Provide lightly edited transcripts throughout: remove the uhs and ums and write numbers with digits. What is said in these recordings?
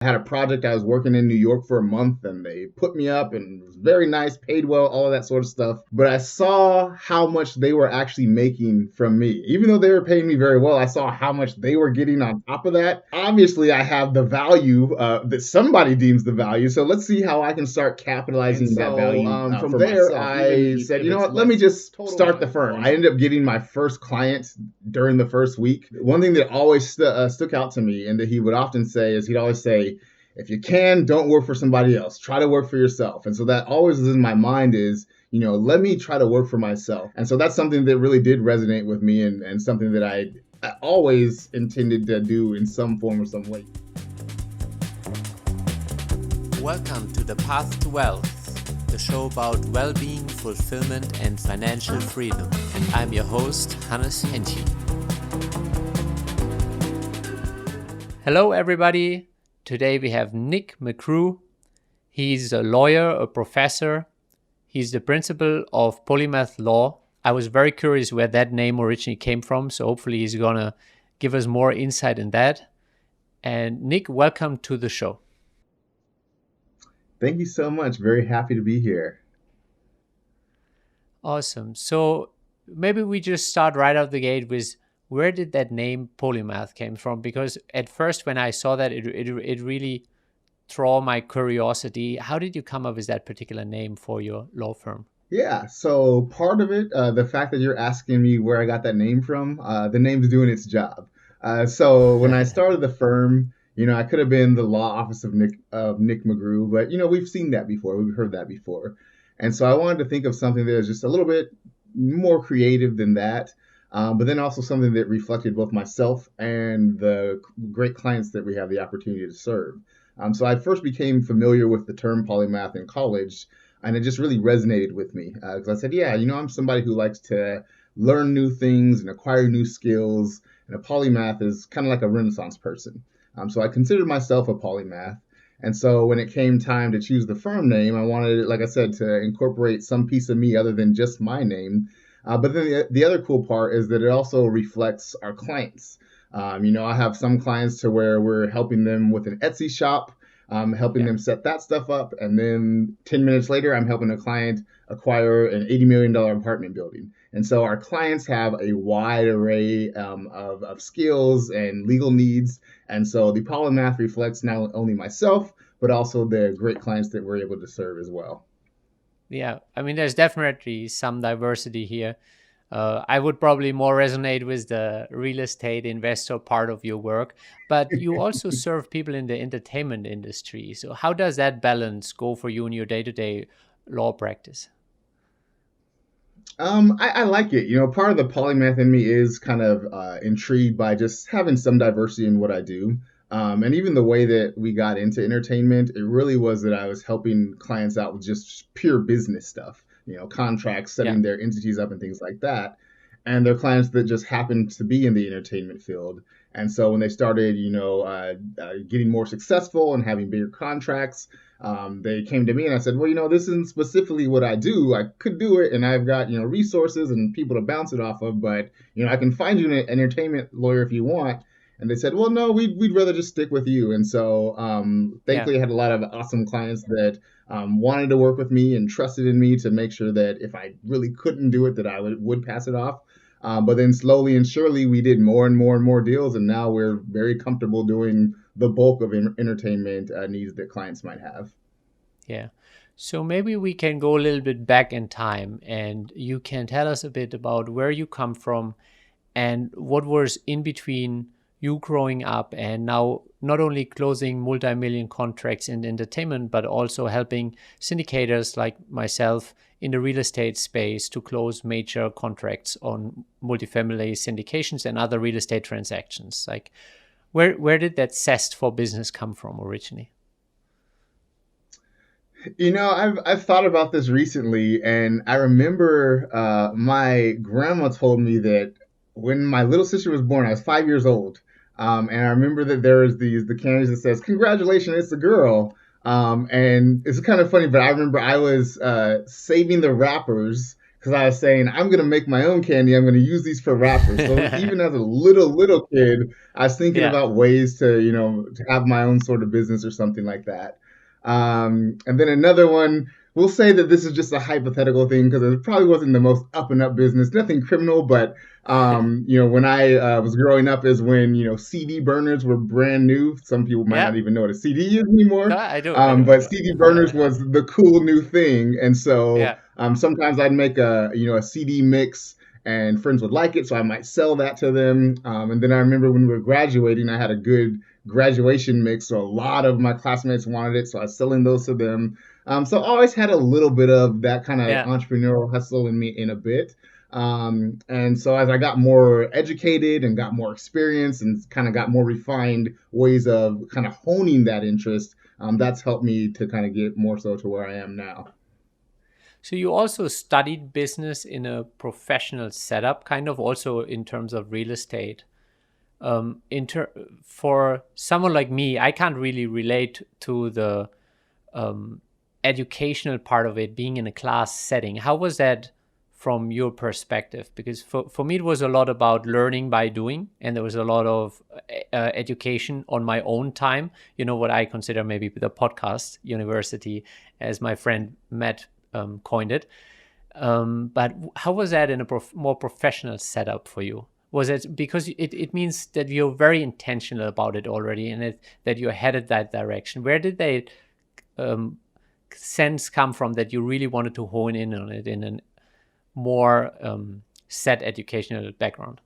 I had a project. I was working in New York for a month and they put me up and it was very nice, paid well, all of that sort of stuff. But I saw how much they were actually making from me. Even though they were paying me very well, I saw how much they were getting on top of that. Obviously, I have the value that somebody deems the value. So let's see how I can start capitalizing that value. From For there, myself, I said, you know what, let me just start the firm. I ended up getting my first client during the first week. One thing that always stuck out to me and that he would often say is he'd always say, if you can, don't work for somebody else. Try to work for yourself. And so that always is in my mind is, let me try to work for myself. And so that's something that really did resonate with me and something that I always intended to do in some form or some way. Welcome to The Path to Wealth, the show about well-being, fulfillment, and financial freedom. And I'm your host, Hannes Henty. Hello, everybody. Today we have Nic McGrue. He's a lawyer, a professor. He's the principal of Polymath Law. I was very curious where that name originally came from, so hopefully he's going to give us more insight in that. And Nic, welcome to the show. Thank you so much. Very happy to be here. Awesome. So maybe we just start right out the gate with where did that name Polymath came from? Because at first when I saw that, it really drew my curiosity. How did you come up with that particular name for your law firm? Yeah, so part of it, the fact that you're asking me where I got that name from, the name's doing its job. So when I started the firm, I could have been the law office of Nic McGrue, but we've seen that before, we've heard that before, and so I wanted to think of something that was just a little bit more creative than that, but then also something that reflected both myself and the great clients that we have the opportunity to serve. So I first became familiar with the term polymath in college, and it just really resonated with me because I said, yeah, I'm somebody who likes to learn new things and acquire new skills, and a polymath is kind of like a Renaissance person. So I considered myself a polymath. And so when it came time to choose the firm name, I wanted, like I said, to incorporate some piece of me other than just my name. But then the other cool part is that it also reflects our clients. I have some clients to where we're helping them with an Etsy shop, helping them set that stuff up. And then 10 minutes later, I'm helping a client acquire an $80 million apartment building. And so our clients have a wide array of skills and legal needs. And so the polymath reflects not only myself, but also the great clients that we're able to serve as well. Yeah, I mean, there's definitely some diversity here. I would probably more resonate with the real estate investor part of your work, but you also serve people in the entertainment industry. So how does that balance go for you in your day-to-day law practice? I like it. Part of the polymath in me is kind of intrigued by just having some diversity in what I do. And even the way that we got into entertainment, it really was that I was helping clients out with just pure business stuff, contracts, setting their entities up and things like that. And they're clients that just happened to be in the entertainment field. And so when they started, getting more successful and having bigger contracts, they came to me and I said, well, this isn't specifically what I do. I could do it and I've got, resources and people to bounce it off of, but, I can find you an entertainment lawyer if you want. And they said, well, no, we'd rather just stick with you. And so thankfully, I had a lot of awesome clients that wanted to work with me and trusted in me to make sure that if I really couldn't do it, that I would pass it off. But then slowly and surely, we did more and more and more deals. And now we're very comfortable doing the bulk of entertainment needs that clients might have. Yeah. So maybe we can go a little bit back in time and you can tell us a bit about where you come from and what was in between you growing up and now not only closing multi-million contracts in entertainment, but also helping syndicators like myself in the real estate space to close major contracts on multifamily syndications and other real estate transactions. Like, where did that zest for business come from originally? I've thought about this recently, and I remember my grandma told me that when my little sister was born, I was 5 years old. And I remember that there was the candies that says, "Congratulations, it's a girl." And it's kind of funny, but I remember I was saving the wrappers because I was saying I'm gonna make my own candy. I'm gonna use these for wrappers. So even as a little kid, I was thinking Yeah. about ways to to have my own sort of business or something like that. And then another one. We'll say that this is just a hypothetical thing because it probably wasn't the most up and up business, nothing criminal, but when I was growing up is when, CD burners were brand new. Some people might Yeah. not even know what a CD is anymore. I do. I do. I But do. CD burners was the cool new thing. And so Yeah. sometimes I'd make a CD mix and friends would like it. So I might sell that to them. And then I remember when we were graduating, I had a good graduation mix. So a lot of my classmates wanted it. So I was selling those to them. So I always had a little bit of that kind of Yeah. entrepreneurial hustle in me in a bit. And so as I got more educated and got more experience and kind of got more refined ways of kind of honing that interest, that's helped me to kind of get more so to where I am now. So you also studied business in a professional setup, kind of also in terms of real estate. In for someone like me, I can't really relate to the um, educational part of it being in a class setting. How was that from your perspective? Because for me, it was a lot about learning by doing, and there was a lot of education on my own time. You know, what I consider maybe the podcast university, as my friend Matt coined it. But how was that in a more professional setup for you? Was it because it means that you're very intentional about it already, and that you're headed that direction? Where did they um, sense come from that you really wanted to hone in on it in a more set educational background?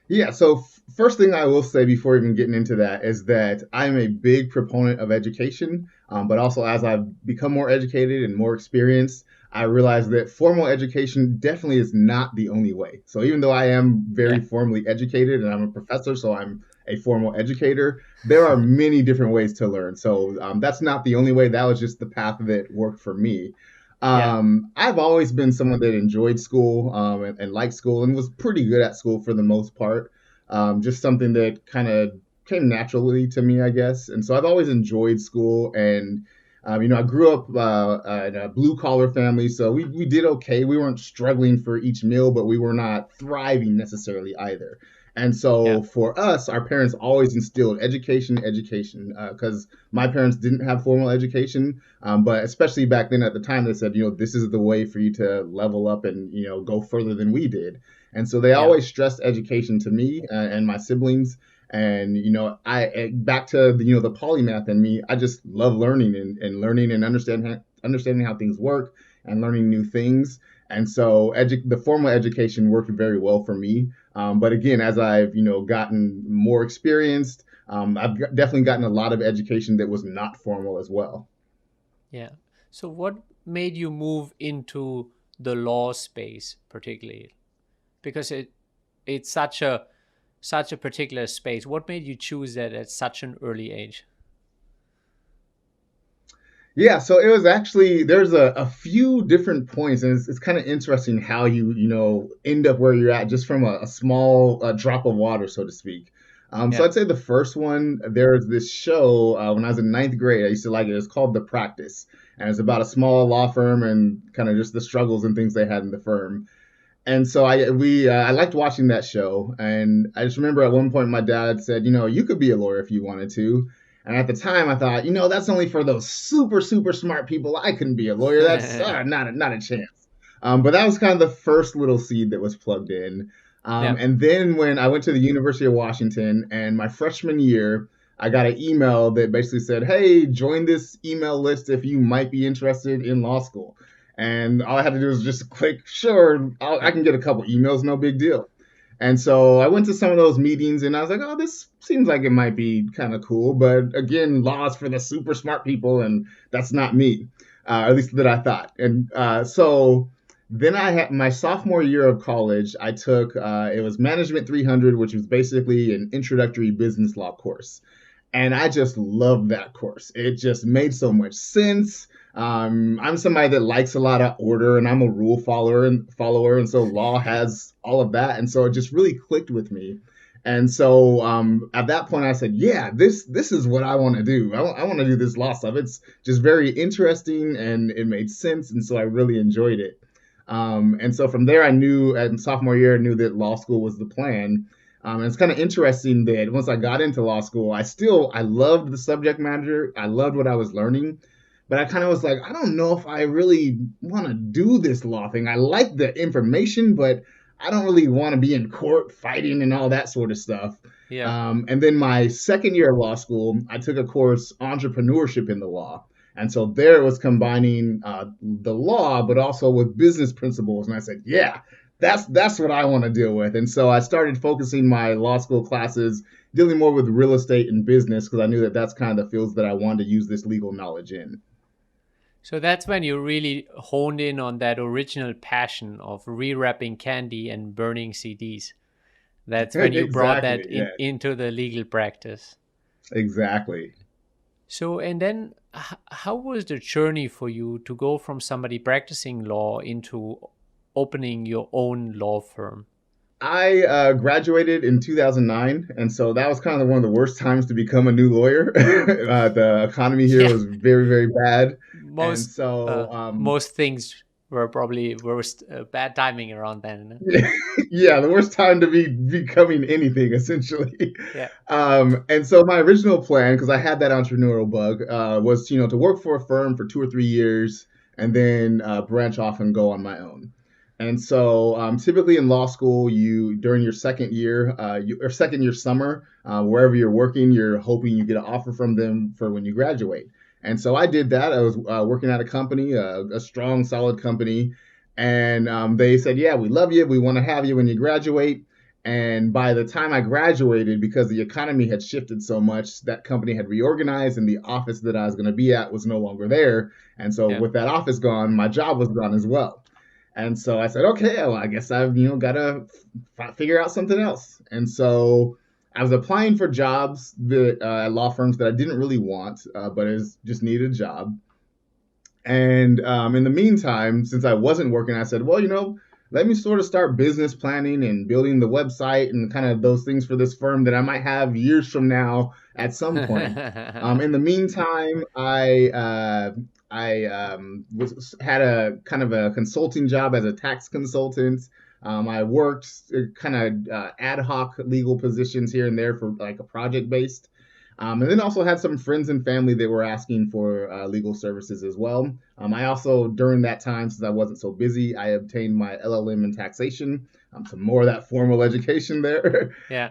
Yeah, so first thing I will say before even getting into that is that I'm a big proponent of education, but also as I've become more educated and more experienced, I realize that formal education definitely is not the only way. So even though I am very Yeah. formally educated and I'm a professor, so I'm a formal educator, there are many different ways to learn. So that's not the only way. That was just the path that worked for me. Yeah. I've always been someone that enjoyed school and liked school and was pretty good at school for the most part. Just something that kind of came naturally to me, I guess. And so I've always enjoyed school. And, I grew up in a blue collar family. So we did okay. We weren't struggling for each meal, but we were not thriving necessarily either. And Yeah. so for us, our parents always instilled education, education, because my parents didn't have formal education. But especially back then at the time, they said, this is the way for you to level up and, go further than we did. And so they Yeah. always stressed education to me and my siblings. And, back to the polymath in me, I just love learning and learning and understanding how things work and learning new things. And so the formal education worked very well for me. But again, as I've, gotten more experienced, I've definitely gotten a lot of education that was not formal as well. Yeah. So what made you move into the law space particularly? Because it's such a particular space. What made you choose that at such an early age? Yeah, so it was actually there's a few different points, and it's kind of interesting how you end up where you're at just from a small drop of water, so to speak. So Yeah. I'd say the first one there's this show when I was in ninth grade. I used to like it. It's called The Practice, and it's about a small law firm and kind of just the struggles and things they had in the firm. And so I liked watching that show, and I just remember at one point my dad said, you could be a lawyer if you wanted to. And at the time, I thought, that's only for those super smart people. I couldn't be a lawyer. That's not a chance. But that was kind of the first little seed that was plugged in. Yeah. And then when I went to the University of Washington, and my freshman year, I got an email that basically said, "Hey, join this email list if you might be interested in law school." And all I had to do was just click, sure, I Yeah. can get a couple emails, no big deal. And so I went to some of those meetings and I was like, oh, this seems like it might be kind of cool. But again, laws for the super smart people, and that's not me, at least that I thought. And so then I had my sophomore year of college, I took, it was Management 300, which was basically an introductory business law course. And I just loved that course. It just made so much sense. I'm somebody that likes a lot of order, and I'm a rule follower, and so law has all of that, and so it just really clicked with me. And so at that point, I said, "Yeah, this is what I want to do. I want to do this law stuff. It's just very interesting, and it made sense, and so I really enjoyed it." And so from there, I knew at sophomore year, I knew that law school was the plan. And it's kind of interesting that once I got into law school, I loved the subject matter. I loved what I was learning, but I kind of was like, I don't know if I really want to do this law thing. I like the information, but I don't really want to be in court fighting and all that sort of stuff. Yeah. And then my second year of law school, I took a course, entrepreneurship in the law. And so there it was combining the law, but also with business principles. And I said, yeah, that's what I want to deal with. And so I started focusing my law school classes dealing more with real estate and business because I knew that that's kind of the fields that I wanted to use this legal knowledge in. So that's when you really honed in on that original passion of rewrapping candy and burning CDs. That's when you brought Exactly. that Yeah. into the legal practice. Exactly. So, and then how was the journey for you to go from somebody practicing law into opening your own law firm? I graduated in 2009, and so that was kind of one of the worst times to become a new lawyer. The economy here Yeah, was very, very bad, and most so most things were probably worst bad timing around then. yeah, the worst time to be becoming anything essentially. Yeah, And so my original plan, because I had that entrepreneurial bug, was to work for a firm for 2 or 3 years and then branch off and go on my own. And so typically in law school, you during your second year, or second year summer, wherever you're working, you're hoping you get an offer from them for when you graduate. And so I did that. I was working at a company, a strong, solid company, and they said, "Yeah, we love you. We want to have you when you graduate." And by the time I graduated, because the economy had shifted so much, that company had reorganized, and the office that I was going to be at was no longer there. And so, yeah, with that office gone, my job was gone as well. And so I said, okay, well, I guess I've got to figure out something else. And so I was applying for jobs that at law firms that I didn't really want, but is just needed a job. And in the meantime, since I wasn't working, I said, well, let me sort of start business planning and building the website and kind of those things for this firm that I might have years from now at some point. In the meantime, I had a kind of a consulting job as a tax consultant. I worked kind of ad hoc legal positions here and there for like a project based. And then also had some friends and family that were asking for legal services as well. I also, during that time, since I wasn't so busy, I obtained my LLM in taxation, some more of that formal education there. yeah,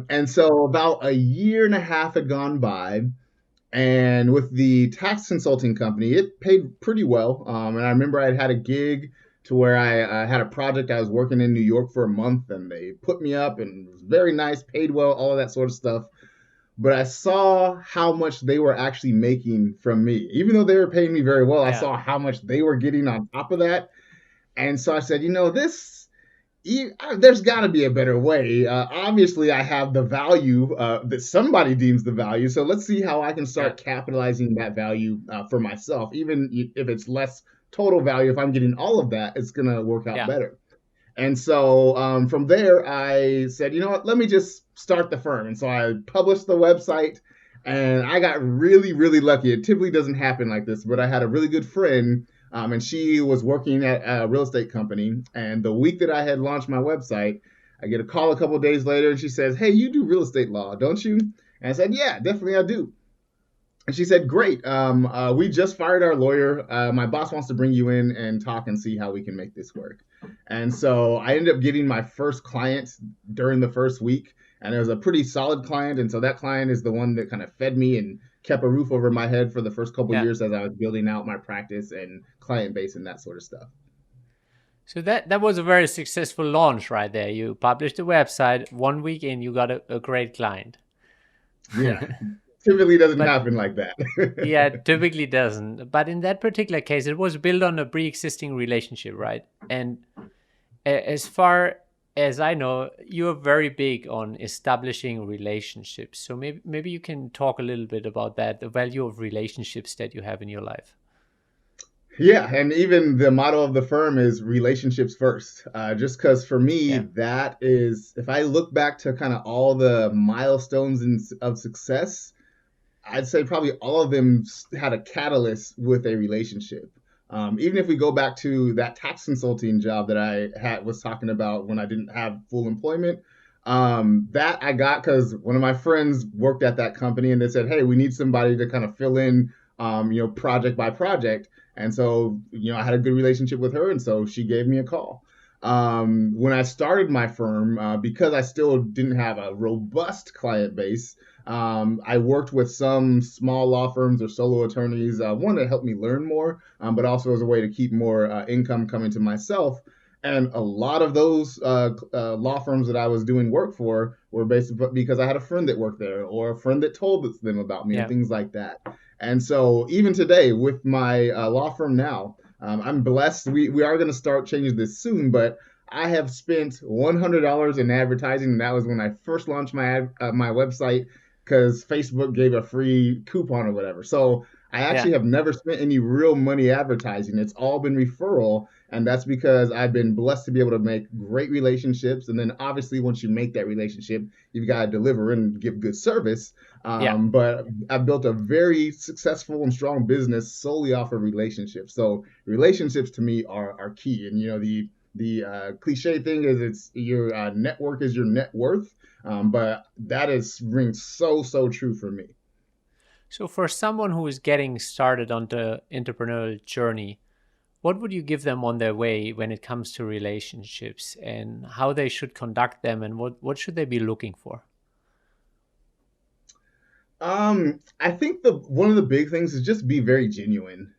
And so about a year and a half had gone by, and with the tax consulting company, it paid pretty well. And I remember I had a gig to where I had a project I was working in New York for a month, and they put me up, and it was very nice, paid well, all of that sort of stuff. But I saw how much they were actually making from me. Even though they were paying me very well, I yeah, saw how much they were getting on top of that. And so I said, there's got to be a better way. Obviously, I have the value that somebody deems the value. So let's see how I can yeah, start capitalizing that value for myself. Even if it's less total value, if I'm getting all of that, it's going to work out yeah. better. And so from there, I said, you know what, let me just start the firm. And so I published the website, and I got really, really lucky. It typically doesn't happen like this, but I had a really good friend, and she was working at a real estate company. And the week that I had launched my website, I get a call a couple of days later, and she says, "Hey, you do real estate law, don't you?" And I said, "Yeah, definitely I do." And she said, "Great. We just fired our lawyer. My boss wants to bring you in and talk and see how we can make this work." And so I ended up getting my first client during the first week, and it was a pretty solid client. And so that client is the one that kind of fed me and kept a roof over my head for the first couple of Yeah. years as I was building out my practice and client base and that sort of stuff. So that was a very successful launch right there. You published a website, 1 week in, you got a great client. Yeah, typically doesn't But happen like that. yeah, it typically doesn't. But in that particular case, it was built on a pre-existing relationship, right? And as far as I know, you're very big on establishing relationships. So maybe you can talk a little bit about that, the value of relationships that you have in your life. Yeah, and even the motto of the firm is relationships first. Just because for me, Yeah, that is, if I look back to kind of all the milestones of success, I'd say probably all of them had a catalyst with a relationship. Even if we go back to that tax consulting job that I had was talking about when I didn't have full employment, that I got because one of my friends worked at that company and they said, "Hey, we need somebody to kind of fill in, project by project." And so, I had a good relationship with her, and so she gave me a call. When I started my firm, because I still didn't have a robust client base, I worked with some small law firms or solo attorneys, one to help me learn more, but also as a way to keep more income coming to myself. And a lot of those law firms that I was doing work for were basically because I had a friend that worked there or a friend that told them about me and yeah, things like that. And so even today with my law firm now, I'm blessed. We are going to start changing this soon, but I have spent $100 in advertising, and that was when I first launched my website because Facebook gave a free coupon or whatever. So I yeah, actually have never spent any real money advertising. It's all been referral, and that's because I've been blessed to be able to make great relationships. And then obviously, once you make that relationship, you've got to deliver and give good service. yeah. But I've built a very successful and strong business solely off of relationships. So relationships to me are key. And the cliche thing is it's your network is your net worth. But that is rings so true for me. So, for someone who is getting started on the entrepreneurial journey, what would you give them on their way when it comes to relationships and how they should conduct them and what should they be looking for? I think the one of the big things is just be very genuine.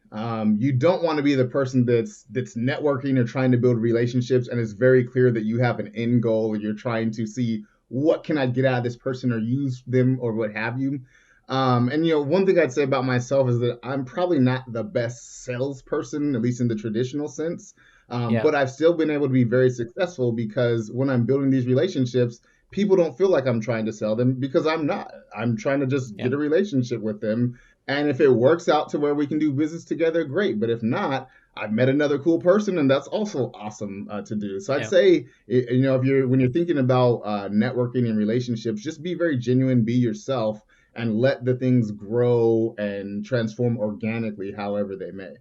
You don't want to be the person that's networking or trying to build relationships, and it's very clear that you have an end goal and you're trying to see what can I get out of this person or use them or what have you. And one thing I'd say about myself is that I'm probably not the best salesperson, at least in the traditional sense. Yeah, But I've still been able to be very successful because when I'm building these relationships, people don't feel like I'm trying to sell them because I'm not. I'm trying to just yeah, get a relationship with them. And if it works out to where we can do business together, great. But if not, I've met another cool person, and that's also awesome to do. So I'd yeah. say, if you're when you're thinking about networking and relationships, just be very genuine, be yourself, and let the things grow and transform organically, however they may.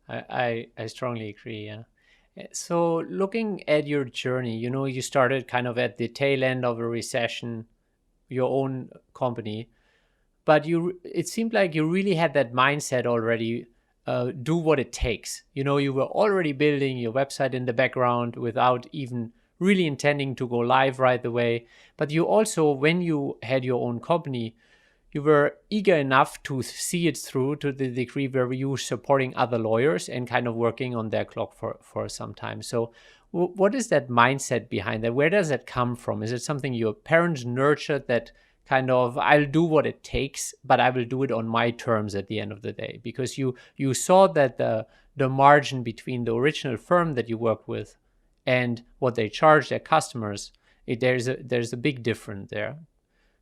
Yeah. I strongly agree. Yeah. So, looking at your journey, you started kind of at the tail end of a recession, your own company, but it seemed like you really had that mindset already. Do what it takes. You were already building your website in the background without even really intending to go live right away. But you also, when you had your own company, you were eager enough to see it through to the degree where you were supporting other lawyers and kind of working on their clock for some time. So, what is that mindset behind that? Where does that come from? Is it something your parents nurtured, that kind of, I'll do what it takes, but I will do it on my terms at the end of the day? Because you saw that the margin between the original firm that you work with and what they charge their customers, there's a big difference there.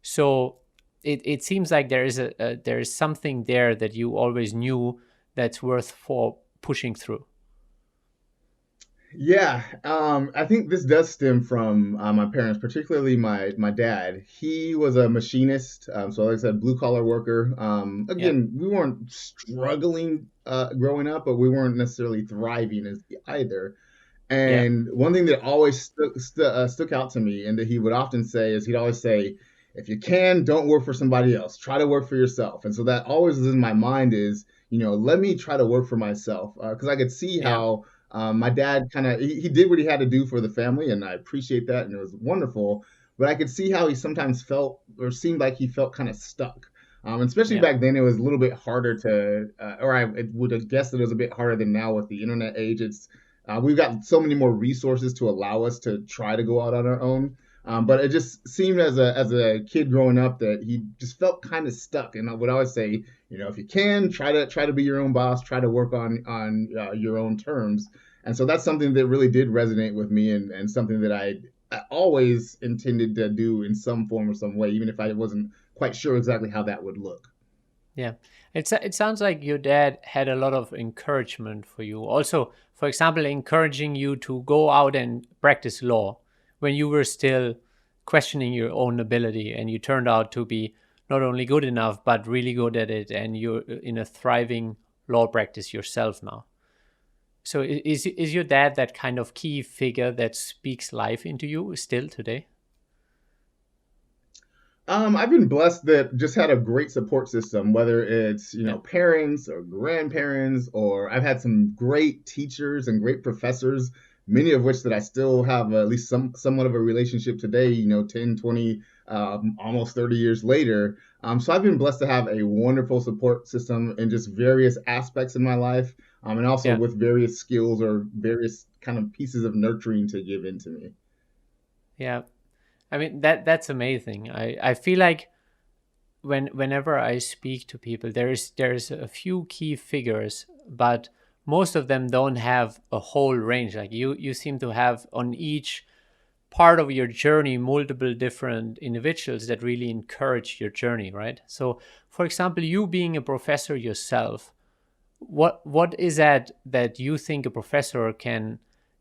So it seems like there is something there that you always knew that's worth for pushing through. Yeah, I think this does stem from my parents, particularly my dad. He was a machinist, so like I said, blue collar worker. Yeah, Again, we weren't struggling growing up, but we weren't necessarily thriving as either. yeah, And one thing that always stuck out to me, and that he would often say, is he'd always say, "If you can, don't work for somebody else. Try to work for yourself." And so that always is in my mind is, let me try to work for myself because I could see yeah, how my dad kind of he did what he had to do for the family, and I appreciate that, and it was wonderful. But I could see how he sometimes felt or seemed like he felt kind of stuck. Especially yeah, back then, it was a little bit harder to, or I would have guessed that it was a bit harder than now with the internet age. We've got so many more resources to allow us to try to go out on our own. But it just seemed as a kid growing up that he just felt kind of stuck. And I would always say, if you can, try to be your own boss, try to work on your own terms. And so that's something that really did resonate with me, and something that I always intended to do in some form or some way, even if I wasn't quite sure exactly how that would look. Yeah. It sounds like your dad had a lot of encouragement for you. Also, for example, encouraging you to go out and practice law when you were still questioning your own ability, and you turned out to be not only good enough but really good at it, and you're in a thriving law practice yourself now. So is your dad that kind of key figure that speaks life into you still today? I've been blessed that just had a great support system, whether it's, Yeah. parents or grandparents, or I've had some great teachers and great professors, many of which that I still have at least somewhat of a relationship today, 10, 20, almost 30 years later. So I've been blessed to have a wonderful support system in just various aspects in my life, and also Yeah. with various skills or various kind of pieces of nurturing to give into me. Yeah. I mean, that's amazing. I feel like whenever I speak to people, there's a few key figures, but most of them don't have a whole range. Like you seem to have on each part of your journey multiple different individuals that really encourage your journey, right? So, for example, you being a professor yourself, what is that you think a professor can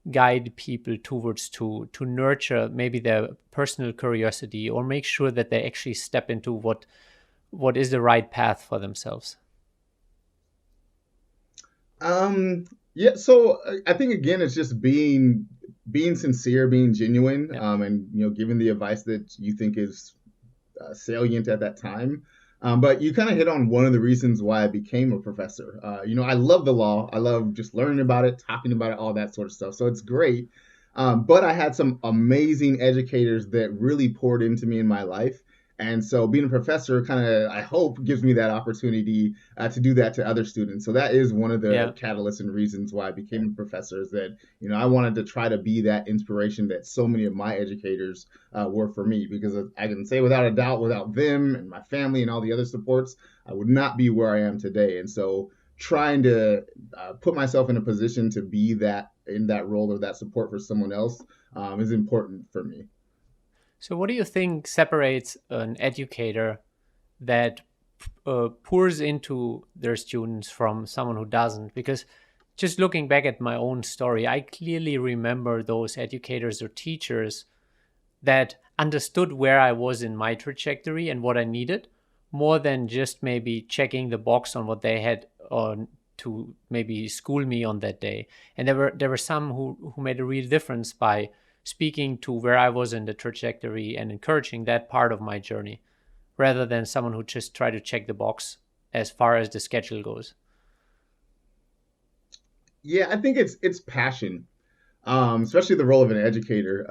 guide people towards to nurture maybe their personal curiosity, or make sure that they actually step into what is the right path for themselves? Um, yeah, so I think again, it's just being sincere, being genuine, Yeah. and giving the advice that you think is salient at that time. But you kind of hit on one of the reasons why I became a professor. I love the law. I love just learning about it, talking about it, all that sort of stuff. So it's great. But I had some amazing educators that really poured into me in my life. And so being a professor kind of, I hope, gives me that opportunity to do that to other students. So that is one of the Yeah. catalysts and reasons why I became a professor is that, I wanted to try to be that inspiration that so many of my educators were for me. Because I can say without a doubt, without them and my family and all the other supports, I would not be where I am today. And so trying to put myself in a position to be that in that role or that support for someone else is important for me. So what do you think separates an educator that pours into their students from someone who doesn't? Because just looking back at my own story, I clearly remember those educators or teachers that understood where I was in my trajectory and what I needed, more than just maybe checking the box on what they had on to maybe school me on that day. And there were some who made a real difference by speaking to where I was in the trajectory and encouraging that part of my journey, rather than someone who just tried to check the box as far as the schedule goes. Yeah, I think it's passion, especially the role of an educator.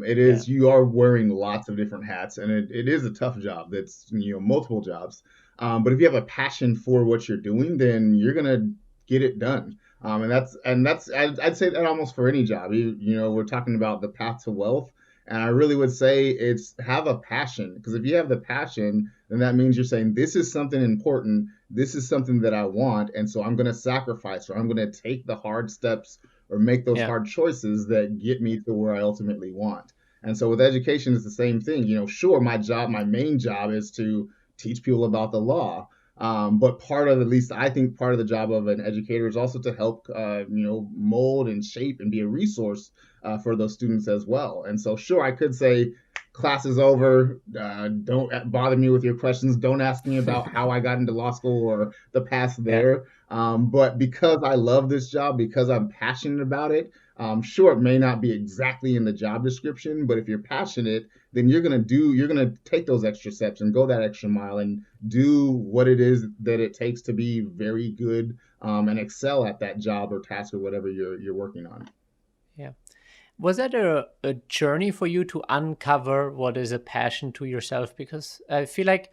It Yeah. is you are wearing lots of different hats, and it is a tough job. That's multiple jobs. But if you have a passion for what you're doing, then you're gonna get it done. And that's I'd say that almost for any job. We're talking about the path to wealth, and I really would say it's have a passion because if you have the passion, then that means you're saying this is something important. This is something that I want, and so I'm gonna sacrifice or I'm gonna take the hard steps or make those Yeah. hard choices that get me to where I ultimately want. And so with education, it's the same thing. Sure, my main job is to teach people about the law. But part of, at least I think, part of the job of an educator is also to help, mold and shape and be a resource for those students as well. And so, sure, I could say, class is over. Don't bother me with your questions. Don't ask me about how I got into law school or the past Yeah. there. But because I love this job, because I'm passionate about it, sure, it may not be exactly in the job description, but if you're passionate, then you're gonna take those extra steps and go that extra mile and do what it is that it takes to be very good and excel at that job or task or whatever you're working on. Yeah. Was that a journey for you to uncover what is a passion to yourself? Because I feel like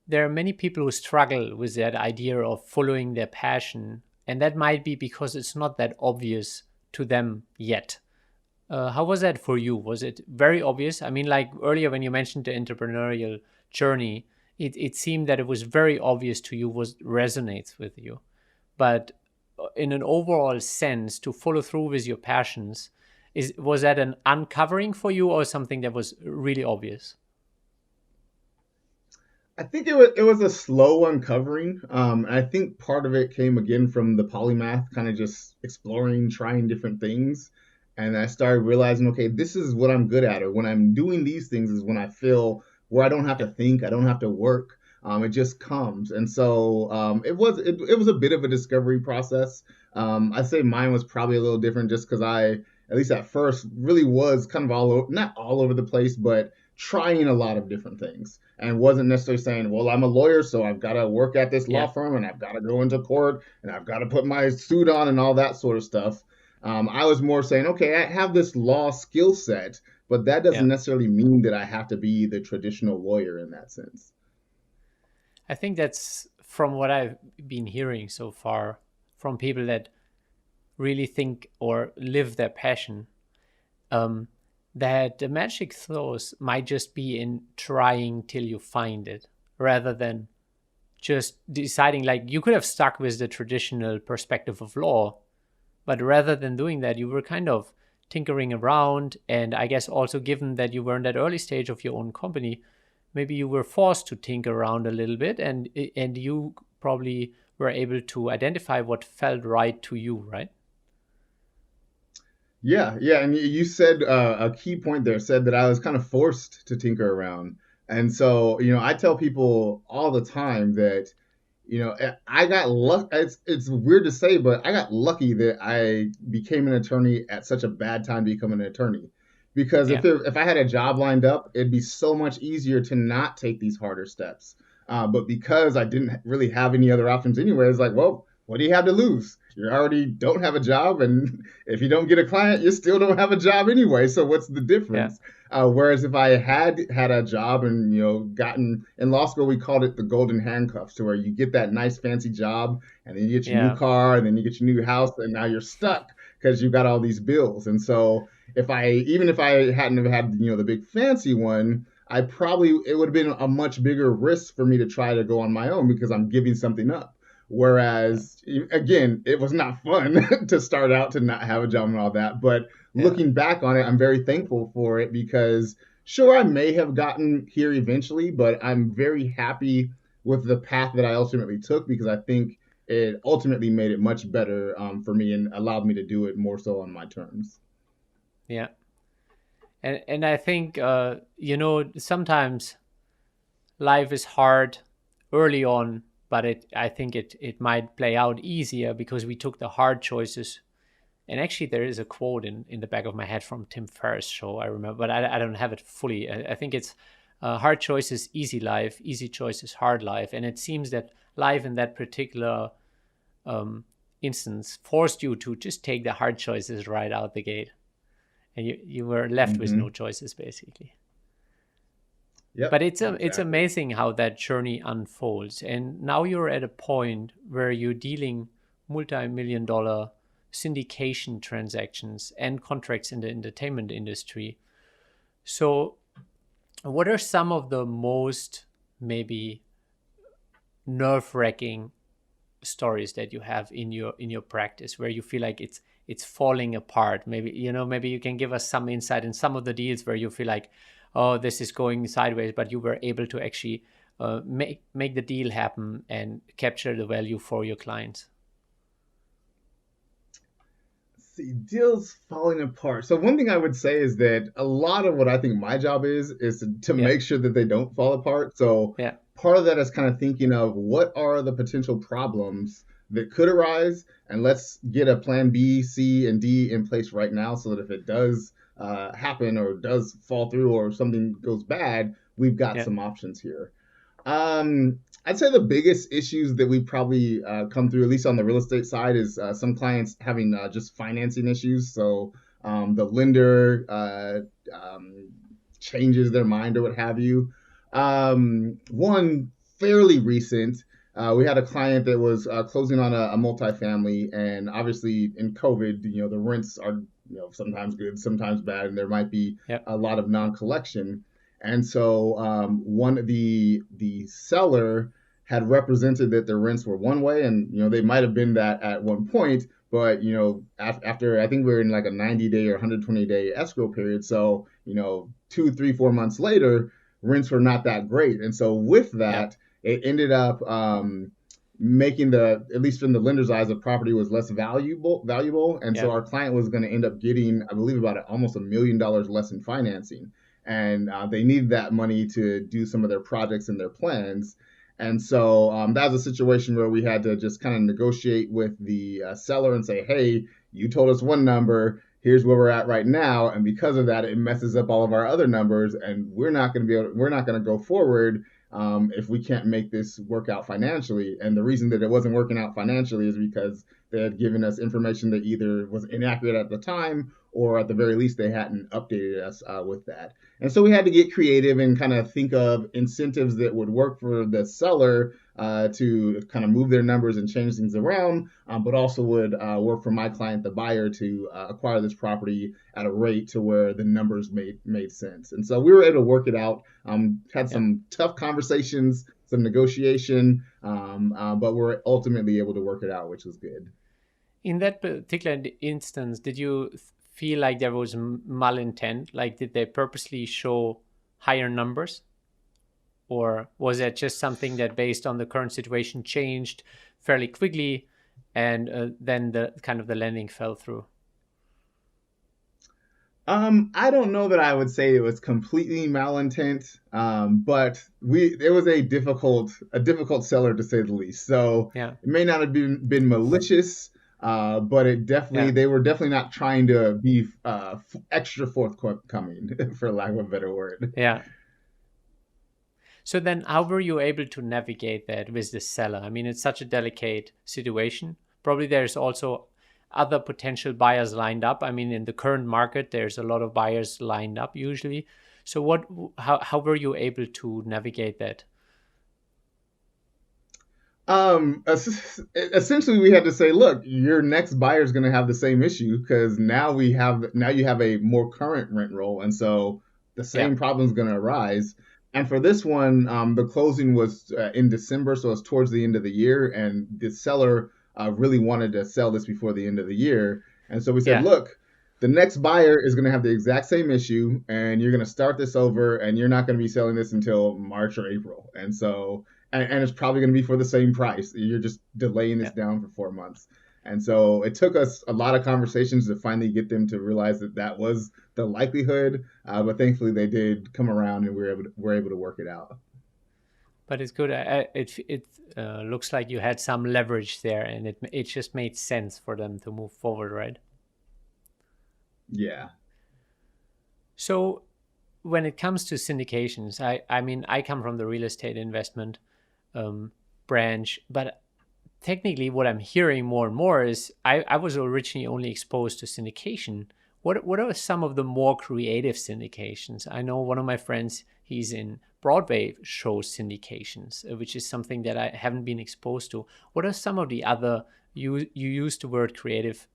there are many people who struggle with that idea of following their passion, and that might be because it's not that obvious to them yet. How was that for you? Was it very obvious? I mean, like earlier when you mentioned the entrepreneurial journey, it seemed that it was very obvious to you, was resonates with you. But in an overall sense, to follow through with your passions, was that an uncovering for you or something that was really obvious? I think it was a slow uncovering. And I think part of it came again from the polymath, kind of just exploring, trying different things. And I started realizing, okay, this is what I'm good at, or when I'm doing these things is when I feel where I don't have to Yep. think, I don't have to work. It just comes. And so it was a bit of a discovery process. I'd say mine was probably a little different just because at least at first, really was kind of not all over the place, but trying a lot of different things and wasn't necessarily saying, well, I'm a lawyer, so I've got to work at this law Yeah. firm and I've got to go into court and I've got to put my suit on and all that sort of stuff. I was more saying, okay, I have this law skill set, but that doesn't Yeah. necessarily mean that I have to be the traditional lawyer in that sense. I think that's from what I've been hearing so far from people that really think or live their passion, um, that the magic sauce might just be in trying till you find it rather than just deciding. Like, you could have stuck with the traditional perspective of law, but rather than doing that, you were kind of tinkering around. And I guess also, given that you were in that early stage of your own company, maybe you were forced to tinker around a little bit, and you probably were able to identify what felt right to you, right? Yeah, yeah, and you said a key point there. Said that I was kind of forced to tinker around, and so I tell people all the time that I got luck. It's weird to say, but I got lucky that I became an attorney at such a bad time to become an attorney. Because Yeah. if I had a job lined up, it'd be so much easier to not take these harder steps. But because I didn't really have any other options anyway, it's like, well, what do you have to lose? You already don't have a job, and if you don't get a client, you still don't have a job anyway. So what's the Yeah. difference? Whereas if I had a job and gotten in law school, we called it the golden handcuffs, to where you get that nice fancy job, and then you get your new Yeah. car, and then you get your new house, and now you're stuck because you've got all these bills. And so if I hadn't have had the big fancy one, it would have been a much bigger risk for me to try to go on my own because I'm giving something up. Yeah. Whereas, again, it was not fun to start out to not have a job and all that. But Yeah. looking back on it, I'm very thankful for it because, sure, I may have gotten here eventually, but I'm very happy with the path that I ultimately took because I think it ultimately made it much better for me and allowed me to do it more so on my terms. Yeah. And I think, sometimes life is hard early on, but I think it might play out easier because we took the hard choices. And actually, there is a quote in the back of my head from Tim Ferriss show, I remember, but I don't have it fully. I think it's hard choices, easy life, easy choices, hard life. And it seems that life in that particular um, instance forced you to just take the hard choices right out the gate. And you were left with no Hmm. choices, basically. But Yep, it's exactly. amazing how that journey unfolds. And now you're at a point where you're dealing multi-million dollar syndication transactions and contracts in the entertainment industry. So what are some of the most maybe nerve-wracking stories that you have in your practice where you feel like it's falling apart? Maybe maybe you can give us some insight in some of the deals where you feel like, oh, this is going sideways, but you were able to actually make the deal happen and capture the value for your clients. See, deals falling apart. So one thing I would say is that a lot of what I think my job is to Yeah. make sure that they don't fall apart. So Yeah. part of that is kind of thinking of what are the potential problems that could arise, and let's get a plan B, C, and D in place right now, so that if it does happen or does fall through or something goes bad, we've got Yeah. some options here. I'd say the biggest issues that we probably come through, at least on the real estate side, is some clients having just financing issues. So the lender um, changes their mind or what have you. One fairly recent, we had a client that was closing on a multifamily, and obviously in COVID, the rents are sometimes good, sometimes bad, and there might be Yeah. a lot of non-collection. And so one the seller had represented that the rents were one way, and they might have been that at one point, but after I think we were in like a 90-day or 120-day escrow period, so 2, 3, 4 months later, rents were not that great. And so with Yeah. that, it ended up making the, at least from the lender's eyes, the property was less valuable. And so Yeah. our client was going to end up getting, I believe, about almost $1 million less in financing. And they needed that money to do some of their projects and their plans. And so that was a situation where we had to just kind of negotiate with the seller and say, hey, you told us one number. Here's where we're at right now. And because of that, it messes up all of our other numbers. And we're not going to go forward if we can't make this work out financially. And the reason that it wasn't working out financially is because they had given us information that either was inaccurate at the time, or at the very least, they hadn't updated us with that. And so we had to get creative and kind of think of incentives that would work for the seller to kind of move their numbers and change things around, but also would work for my client, the buyer, to acquire this property at a rate to where the numbers made sense. And so we were able to work it out. Had Yeah. some tough conversations, some negotiation, but we're ultimately able to work it out, which was good. In that particular instance, did you feel like there was malintent? Like, did they purposely show higher numbers? Or was it just something that, based on the current situation, changed fairly quickly, and then the kind of the lending fell through? I don't know that I would say it was completely malintent, but we it was a difficult seller to say the least. So Yeah. it may not have been malicious, but it definitely Yeah. they were definitely not trying to be extra forthcoming, for lack of a better word. Yeah. So then, how were you able to navigate that with the seller? I mean, it's such a delicate situation. Probably there's also other potential buyers lined up. I mean, in the current market, there's a lot of buyers lined up usually. So how were you able to navigate that? Essentially, we had to say, look, your next buyer is going to have the same issue because now you have a more current rent roll, and so the Yeah. same problem is going to arise. And for this one, the closing was in December, so it's towards the end of the year, and the seller really wanted to sell this before the end of the year, and so we said, Yeah. look, the next buyer is going to have the exact same issue, and you're going to start this over, and you're not going to be selling this until March or April, and so and it's probably going to be for the same price. You're just delaying this Yeah. down for 4 months. And so it took us a lot of conversations to finally get them to realize that that was the likelihood. But thankfully, they did come around, and we're able to work it out. But it's good. It looks like you had some leverage there, and it just made sense for them to move forward, right? Yeah. So when it comes to syndications, I mean, I come from the real estate investment um, branch, but technically what I'm hearing more and more is I was originally only exposed to syndication. What are some of the more creative syndications? I know one of my friends, he's in Broadway shows syndications, which is something that I haven't been exposed to. What are some of the other, you used the word creative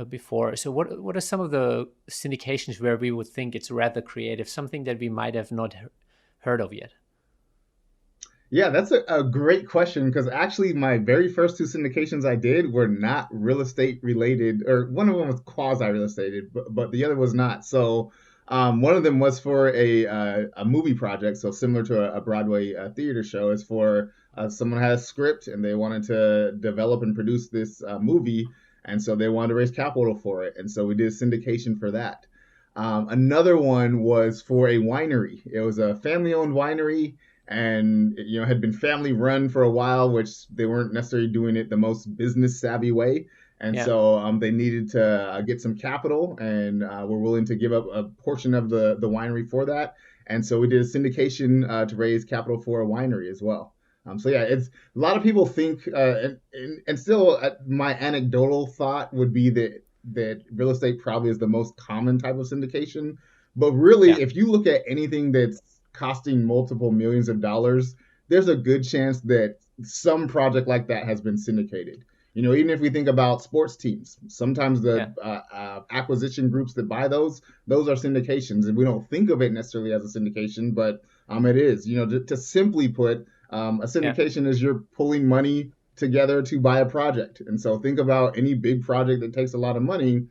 before. So what are some of the syndications where we would think it's rather creative, something that we might have not heard of yet? Yeah, that's a great question because actually my very first two syndications I did were not real estate related, or one of them was quasi real estate, but the other was not. So one of them was for a movie project, so similar to a Broadway theater show. Is for someone had a script and they wanted to develop and produce this movie, and so they wanted to raise capital for it, and so we did a syndication for that. Another one was for a winery. It was a family-owned winery, and had been family run for a while, which they weren't necessarily doing it the most business savvy way. And Yeah. so they needed to get some capital, and were willing to give up a portion of the winery for that. And so we did a syndication to raise capital for a winery as well. So yeah, it's a lot of people think, and still, my anecdotal thought would be that real estate probably is the most common type of syndication. But really, Yeah. if you look at anything that's costing multiple millions of dollars, there's a good chance that some project like that has been syndicated. Even if we think about sports teams, sometimes Yeah. the acquisition groups that buy those are syndications, and we don't think of it necessarily as a syndication, but it is. To simply put, a Yeah. syndication is you're pulling money together to buy a project. And so think about any big project that takes a lot of money,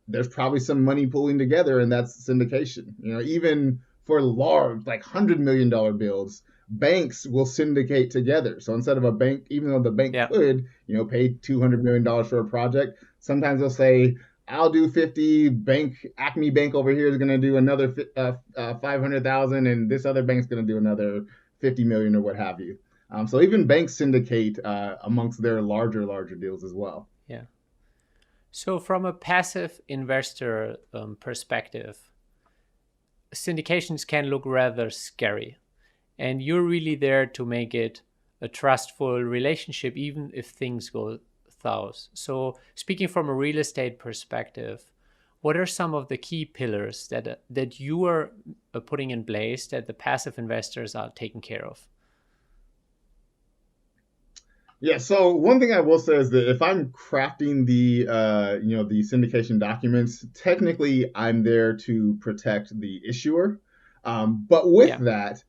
there's probably some money pooling together, and that's syndication. Even for large, like $100 million bills, banks will syndicate together. So instead of a bank, even though the bank Yeah. could, pay $200 million for a project, sometimes they'll say, I'll do 50. Acme Bank over here is going to do another 500,000, and this other bank's going to do another 50 million or what have you. So even banks syndicate amongst their larger deals as well. Yeah. So from a passive investor perspective, syndications can look rather scary, and you're really there to make it a trustful relationship, even if things go south. So speaking from a real estate perspective, what are some of the key pillars that you are putting in place that the passive investors are taking care of? Yeah, so one thing I will say is that if I'm crafting the syndication documents, technically I'm there to protect the issuer. But with Yeah. that,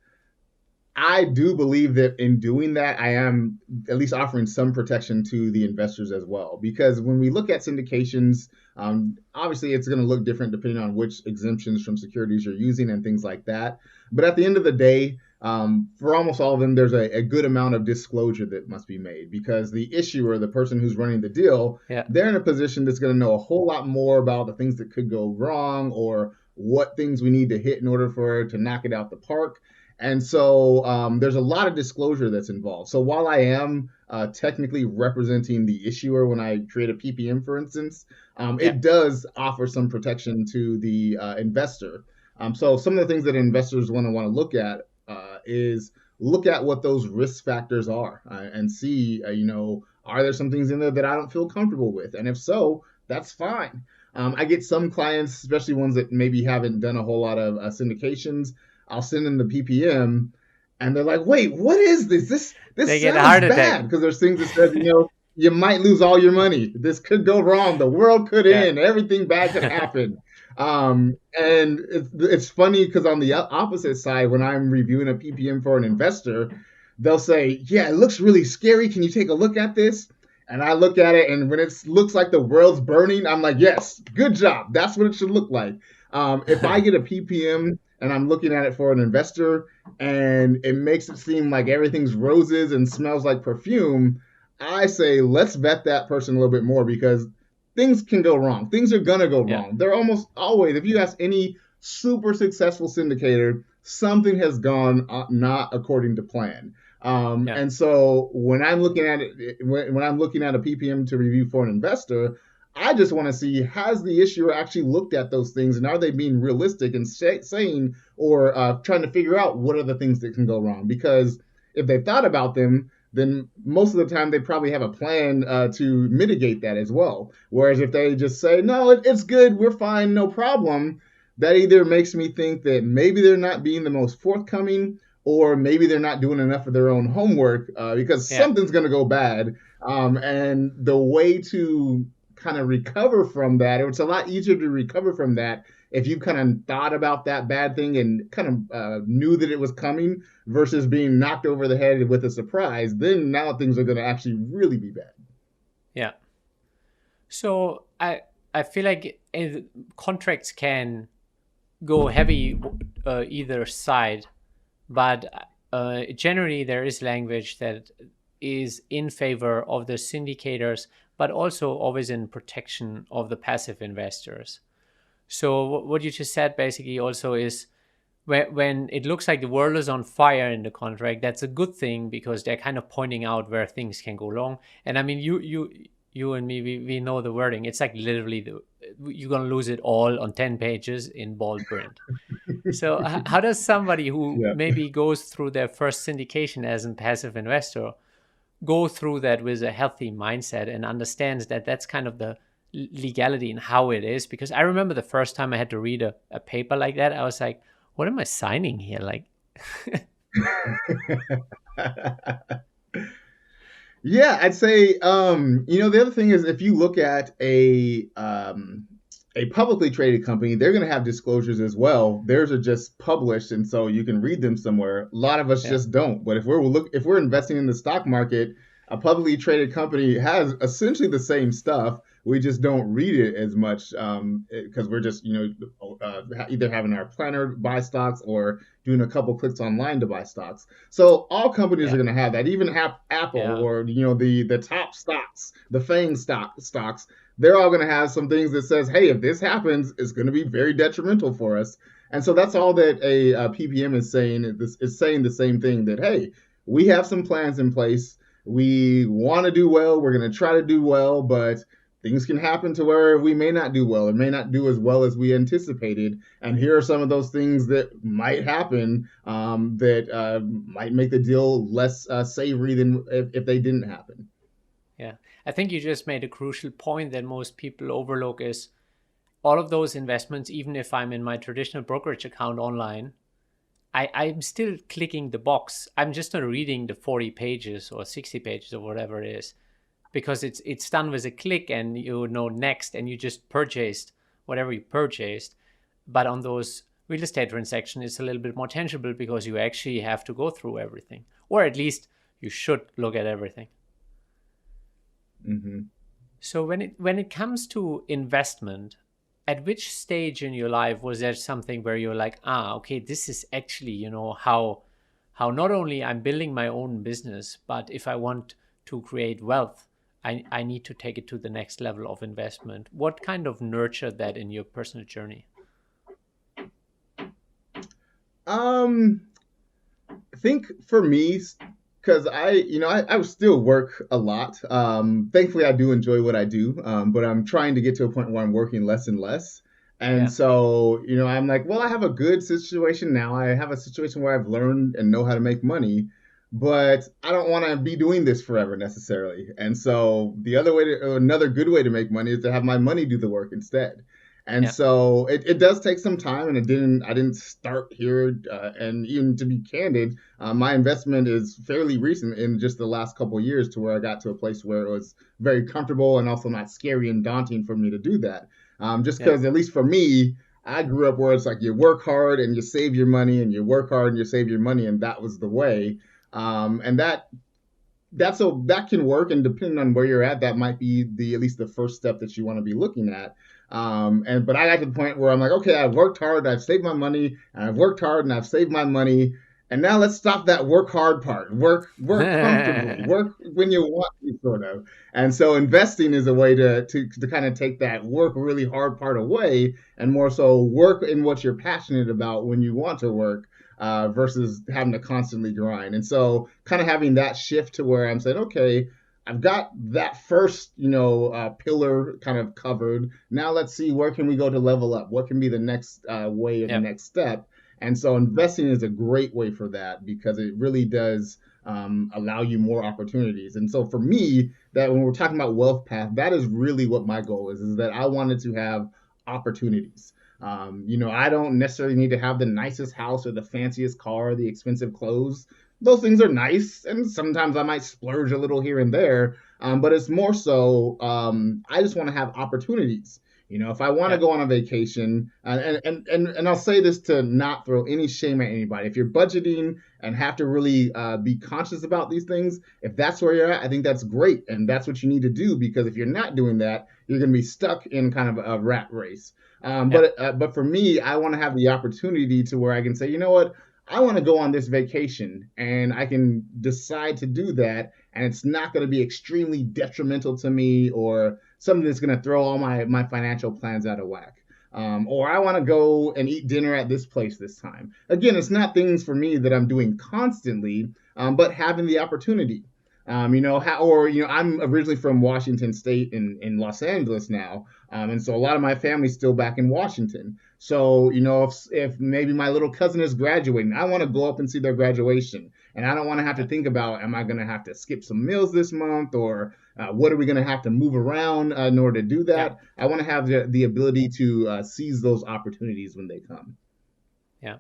I do believe that in doing that, I am at least offering some protection to the investors as well. Because when we look at syndications, obviously it's going to look different depending on which exemptions from securities you're using and things like that. But at the end of the day, for almost all of them, there's a good amount of disclosure that must be made because the issuer, the person who's running the deal, Yeah. they're in a position that's going to know a whole lot more about the things that could go wrong or what things we need to hit in order for it to knock it out the park. And so there's a lot of disclosure that's involved. So while I am technically representing the issuer when I create a PPM, for instance, Yeah. it does offer some protection to the investor. So some of the things that investors want to look at is look at what those risk factors are and see, are there some things in there that I don't feel comfortable with? And if so, that's fine. I get some clients, especially ones that maybe haven't done a whole lot of syndications. I'll send them the PPM, and they're like, "Wait, what is this? This They get a sounds heart attack. bad." Because there's things that says, you might lose all your money. This could go wrong. The world could Yeah. end. Everything bad could happen. And it's funny because on the opposite side, when I'm reviewing a PPM for an investor, they'll say, "Yeah, it looks really scary. Can you take a look at this?" And I look at it, and when it looks like the world's burning, I'm like, "Yes, good job. That's what it should look like." If I get a PPM and I'm looking at it for an investor and it makes it seem like everything's roses and smells like perfume, I say, let's vet that person a little bit more because things can go wrong. Things are going to go Yeah. wrong. They're almost always, if you ask any super successful syndicator, something has gone not according to plan. Yeah. And so when I'm looking at it, when I'm looking at a PPM to review for an investor, I just want to see, has the issuer actually looked at those things and are they being realistic and saying or trying to figure out what are the things that can go wrong? Because if they've thought about them, then most of the time they probably have a plan to mitigate that as well. Whereas if they just say, no, it's good, we're fine, no problem, that either makes me think that maybe they're not being the most forthcoming or maybe they're not doing enough of their own homework because Yeah. something's going to go bad. And the way to kind of recover from that, it's a lot easier to recover from that if you kind of thought about that bad thing and kind of knew that it was coming versus being knocked over the head with a surprise, then now things are going to actually really be bad. Yeah. So I feel like contracts can go heavy either side, but generally there is language that is in favor of the syndicators, but also always in protection of the passive investors. So what you just said basically also is when it looks like the world is on fire in the contract, that's a good thing because they're kind of pointing out where things can go wrong. And I mean, you and me, we know the wording. It's like literally you're gonna lose it all on 10 pages in bold print. So how does somebody who Yeah. maybe goes through their first syndication as a passive investor go through that with a healthy mindset and understands that that's kind of the legality and how it is? Because I remember the first time I had to read a paper like that, I was like, what am I signing here? Like, Yeah, I'd say the other thing is if you look at a publicly traded company, they're going to have disclosures as well. Theirs are just published, and so you can read them somewhere. A lot of us yeah, just don't. But if we're investing in the stock market, a publicly traded company has essentially the same stuff, We just don't read it as much because we're just, either having our planner buy stocks or doing a couple clicks online to buy stocks. So all companies are Yeah. going to have that. Even Apple, Yeah. or the top stocks, the FANG stocks, they're all going to have some things that says, hey, if this happens, it's going to be very detrimental for us. And so that's all that a PPM is saying. Is saying the same thing, that hey, we have some plans in place. We want to do well. We're going to try to do well, but things can happen to where we may not do well or may not do as well as we anticipated. And here are some of those things that might happen, that might make the deal less savory than if they didn't happen. Yeah. I think you just made a crucial point that most people overlook is all of those investments, even if I'm in my traditional brokerage account online, I'm still clicking the box. I'm just not reading the 40 pages or 60 pages or whatever it is, because it's done with a click and you know next, and you just purchased whatever you purchased. But on those real estate transactions, it's a little bit more tangible because you actually have to go through everything, or at least you should look at everything. Mm-hmm. So when it comes to investment, at which stage in your life was there something where you're like, okay, this is actually, how not only I'm building my own business, but if I want to create wealth, I need to take it to the next level of investment. What kind of nurtured that in your personal journey? Um, I think for me, because I still work a lot. Thankfully, I do enjoy what I do, but I'm trying to get to a point where I'm working less and less. And Yeah, so, I'm like, well, I have a good situation now. I have a situation where I've learned and know how to make money, but I don't want to be doing this forever necessarily. And so, another good way to make money is to have my money do the work instead. And yeah, so it does take some time, and I didn't start here. And even to be candid, my investment is fairly recent, in just the last couple of years, to where I got to a place where it was very comfortable and also not scary and daunting for me to do that. Just yeah, because, at least for me, I grew up where it's like you work hard and you save your money, and you work hard and you save your money, and that was the way. And that can work, and depending on where you're at, that might be the at least the first step that you want to be looking at. But I got to the point where I'm like, okay, I've worked hard, I've saved my money, and I've worked hard and I've saved my money, and now let's stop that work hard part. Work comfortably, yeah, work when you want to, sort of. And so investing is a way to kind of take that work really hard part away, and more so work in what you're passionate about when you want to work, versus having to constantly grind. And so, kind of having that shift to where I'm saying, okay, I've got that first, pillar kind of covered. Now let's see, where can we go to level up? What can be the next way, or the yeah, next step? And so, investing is a great way for that, because it really does allow you more opportunities. And so, for me, that when we're talking about wealth path, that is really what my goal is that I wanted to have opportunities. I don't necessarily need to have the nicest house or the fanciest car or the expensive clothes. Those things are nice, and sometimes I might splurge a little here and there. But it's more so, I just want to have opportunities. If I want to yeah, go on a vacation, and I'll say this to not throw any shame at anybody. If you're budgeting and have to really be conscious about these things, if that's where you're at, I think that's great, and that's what you need to do. Because if you're not doing that, you're going to be stuck in kind of a rat race. yeah, But for me, I want to have the opportunity to where I can say, you know what, I want to go on this vacation, and I can decide to do that, and it's not going to be extremely detrimental to me, or something that's going to throw all my financial plans out of whack. Or I want to go and eat dinner at this place this time. Again, it's not things for me that I'm doing constantly, but having the opportunity. I'm originally from Washington State, in Los Angeles now, and so a lot of my family's still back in Washington. So, if maybe my little cousin is graduating, I want to go up and see their graduation, and I don't want to have to yeah, think about, am I going to have to skip some meals this month, or what are we going to have to move around in order to do yeah, that? I want to have the ability to seize those opportunities when they come. yeah.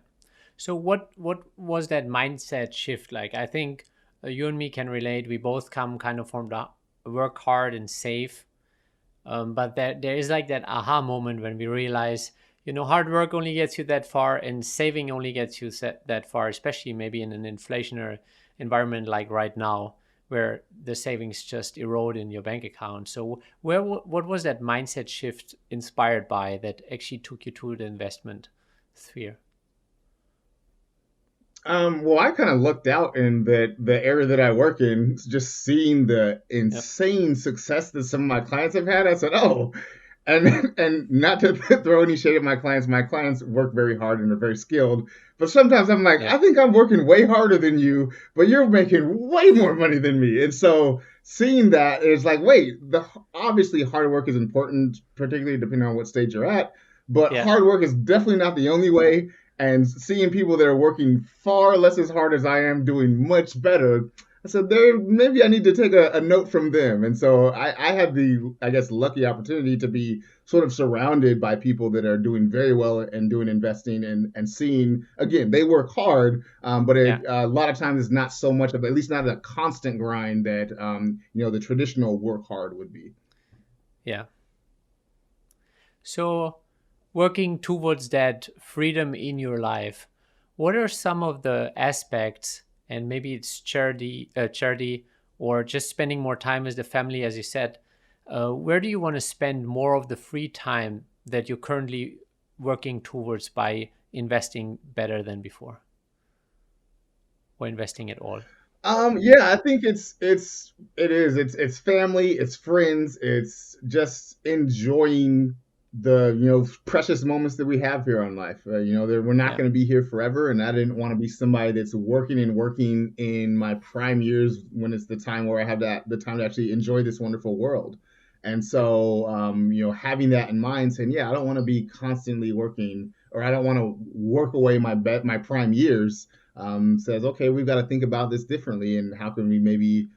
So what was that mindset shift like? I think you and me can relate. We both come kind of from the work hard and save. But there is like that aha moment when we realize, hard work only gets you that far, and saving only gets you that far, especially maybe in an inflationary environment like right now, where the savings just erode in your bank account. So what was that mindset shift inspired by that actually took you to the investment sphere? Well, I kind of lucked out in that the area that I work in, just seeing the Yep. insane success that some of my clients have had. I said, "Oh," and not to throw any shade at my clients. My clients work very hard and are very skilled, but sometimes I'm like, Yep. I think I'm working way harder than you, but you're making way more money than me. And so seeing that is like, wait, the obviously hard work is important, particularly depending on what stage you're at. But Yeah. hard work is definitely not the only way, and seeing people that are working far less as hard as I am doing much better, I said, there maybe I need to take a note from them. And so I had the, I guess, lucky opportunity to be sort of surrounded by people that are doing very well and doing investing, and seeing, again, they work hard, but Yeah. a lot of times it's not so much of, at least not a constant grind that, the traditional work hard would be. Yeah. So, working towards that freedom in your life, what are some of the aspects, and maybe it's charity, or just spending more time as the family, as you said, where do you want to spend more of the free time that you're currently working towards by investing better than before, or investing at all? Yeah, I think it's family, it's friends, it's just enjoying the precious moments that we have here on life. We're not Yeah. going to be here forever, and I didn't want to be somebody that's working and working in my prime years when it's the time where I have the time to actually enjoy this wonderful world. And so, having that in mind, saying, yeah, I don't want to be constantly working, or I don't want to work away my prime years. Says, okay, we've got to think about this differently, and how can we maybe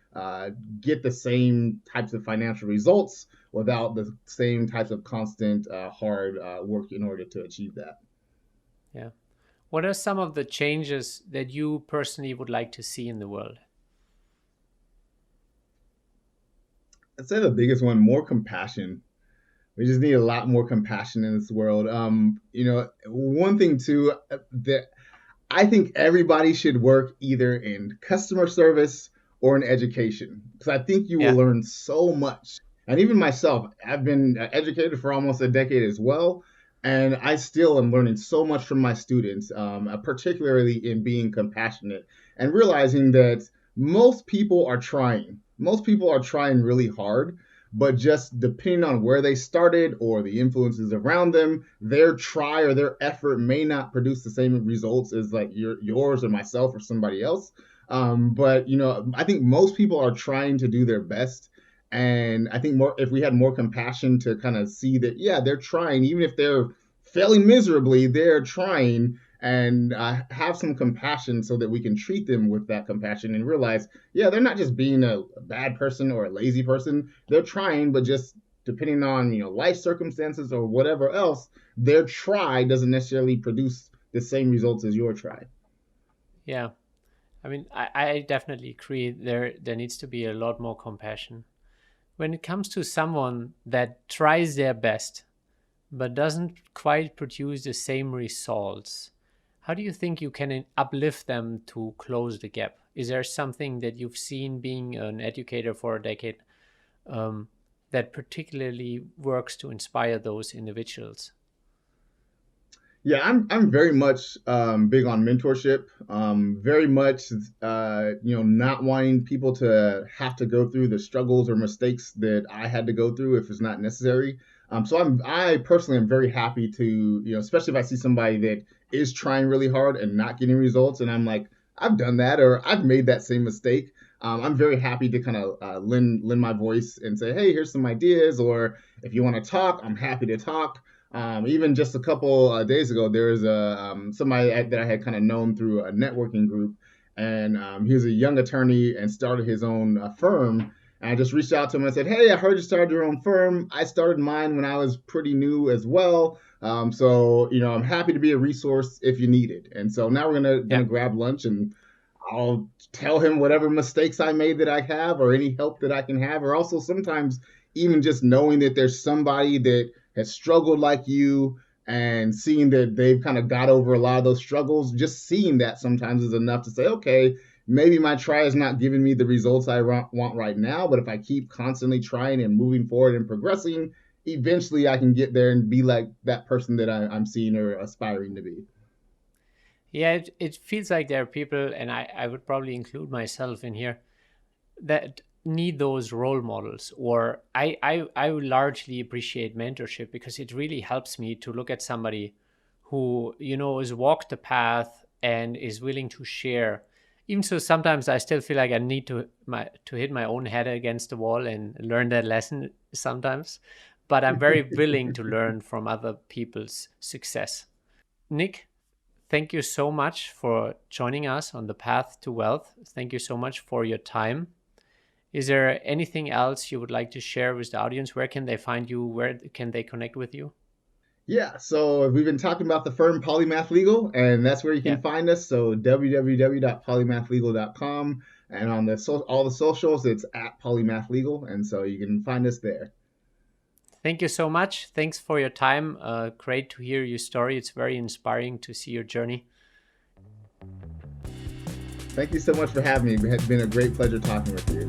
get the same types of financial results without the same types of constant hard work in order to achieve that. Yeah. What are some of the changes that you personally would like to see in the world? I'd say the biggest one, more compassion. We just need a lot more compassion in this world. One thing too, that I think everybody should work either in customer service or in education, because I think you will Yeah. learn so much. And even myself, I've been educated for almost a decade as well, and I still am learning so much from my students, particularly in being compassionate and realizing that most people are trying. Most people are trying really hard, but just depending on where they started or the influences around them, their try or their effort may not produce the same results as like yours or myself or somebody else. But I think most people are trying to do their best, and I think more if we had more compassion to kind of see that, yeah, they're trying, even if they're failing miserably, they're trying, and have some compassion so that we can treat them with that compassion and realize, yeah, they're not just being a bad person or a lazy person. They're trying, but just depending on life circumstances or whatever else, their try doesn't necessarily produce the same results as your try. Yeah. I mean, I definitely agree. There needs to be a lot more compassion. When it comes to someone that tries their best but doesn't quite produce the same results, how do you think you can uplift them to close the gap? Is there something that you've seen being an educator for a decade, um, that particularly works to inspire those individuals? Yeah, I'm very much big on mentorship. Very much, not wanting people to have to go through the struggles or mistakes that I had to go through if it's not necessary. So I personally am very happy to, especially if I see somebody that is trying really hard and not getting results, and I'm like, I've done that or I've made that same mistake. I'm very happy to kind of lend my voice and say, hey, here's some ideas, or if you want to talk, I'm happy to talk. Even just a couple days ago, there was somebody that I had kind of known through a networking group, and he was a young attorney and started his own firm. And I just reached out to him and said, "Hey, I heard you started your own firm. I started mine when I was pretty new as well. So I'm happy to be a resource if you need it." And so now we're Yeah. gonna grab lunch, and I'll tell him whatever mistakes I made that I have, or any help that I can have, or also sometimes even just knowing that there's somebody that has struggled like you, and seeing that they've kind of got over a lot of those struggles. Just seeing that sometimes is enough to say, okay, maybe my try is not giving me the results I want right now, but if I keep constantly trying and moving forward and progressing, eventually I can get there and be like that person that I'm seeing or aspiring to be. Yeah, it feels like there are people, and I would probably include myself in here, that need those role models. Or I would largely appreciate mentorship because it really helps me to look at somebody who, has walked the path and is willing to share. Even so, sometimes I still feel like I need to hit my own head against the wall and learn that lesson sometimes. But I'm very willing to learn from other people's success. Nic, thank you so much for joining us on the path to wealth. Thank you so much for your time. Is there anything else you would like to share with the audience? Where can they find you? Where can they connect with you? Yeah, so we've been talking about the firm Polymath Legal, and that's where you Yeah. can find us. So www.polymathlegal.com, and on all the socials, it's at Polymath Legal, and so you can find us there. Thank you so much. Thanks for your time. Great to hear your story. It's very inspiring to see your journey. Thank you so much for having me. It has been a great pleasure talking with you.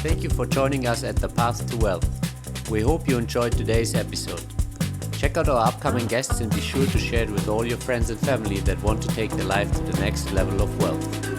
Thank you for joining us at the Path to Wealth. We hope you enjoyed today's episode. Check out our upcoming guests and be sure to share it with all your friends and family that want to take their life to the next level of wealth.